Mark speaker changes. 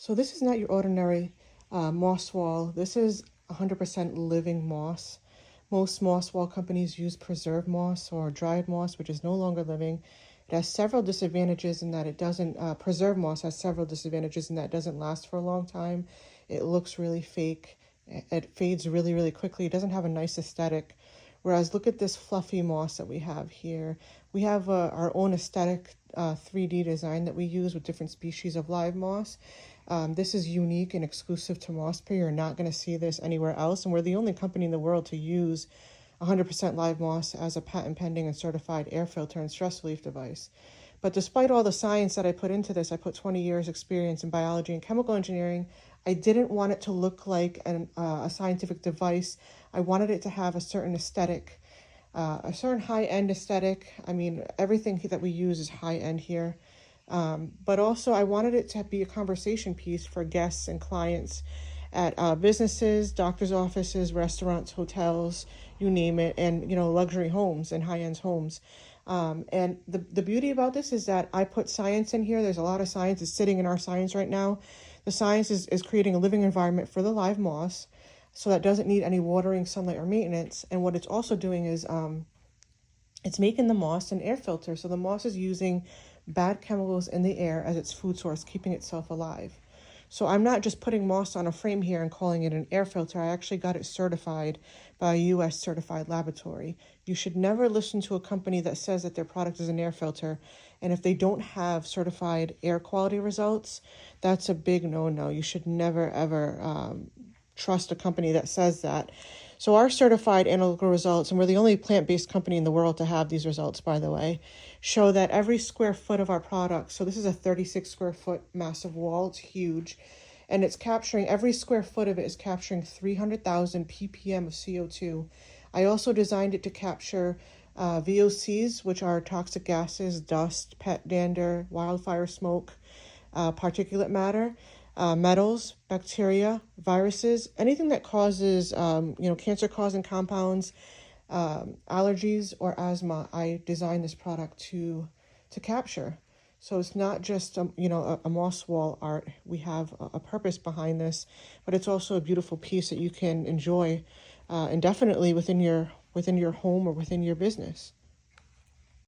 Speaker 1: So this is not your ordinary moss wall. This is 100% living moss. Most moss wall companies use preserved moss or dried moss, which is no longer living. It has several disadvantages in that it doesn't, preserved moss has several disadvantages in that it doesn't last for a long time. It looks really fake. It fades really, really quickly. It doesn't have a nice aesthetic. Whereas look at this fluffy moss that we have here. We have our own aesthetic 3D design that we use with different species of live moss. This is unique and exclusive to Mossberry. You're not going to see this anywhere else. And we're the only company in the world to use 100% live moss as a patent pending and certified air filter and stress relief device. But despite all the science that I put into this, I put 20 years experience in biology and chemical engineering. I didn't want it to look like a scientific device. I wanted it to have a certain aesthetic, a certain high-end aesthetic. I mean, everything that we use is high-end here. But also I wanted it to be a conversation piece for guests and clients at businesses, doctors' offices, restaurants, hotels, you name it, and luxury homes and high-end homes. And the beauty about this is that I put science in here. There's a lot of science is sitting in our science right now. The science is creating a living environment for the live moss, so that doesn't need any watering, sunlight, or maintenance. And what it's also doing is it's making the moss an air filter. So the moss is using bad chemicals in the air as its food source, keeping itself alive. So I'm not just putting moss on a frame here and calling it an air filter. I actually got it certified by a U.S. certified laboratory. You should never listen to a company that says that their product is an air filter, and if they don't have certified air quality results, that's a big no-no. You should never, ever trust a company that says that. So our certified analytical results, and we're the only plant-based company in the world to have these results, by the way, show that every square foot of our product, so this is a 36 square foot massive wall, it's huge, and it's capturing, every square foot of it is capturing 300,000 ppm of CO2. I also designed it to capture VOCs, which are toxic gases, dust, pet dander, wildfire smoke, particulate matter, metals, bacteria, viruses, anything that causes, cancer-causing compounds, allergies, or asthma. I designed this product to capture. So it's not just a moss wall art. We have a purpose behind this, but it's also a beautiful piece that you can enjoy indefinitely within your home or within your business.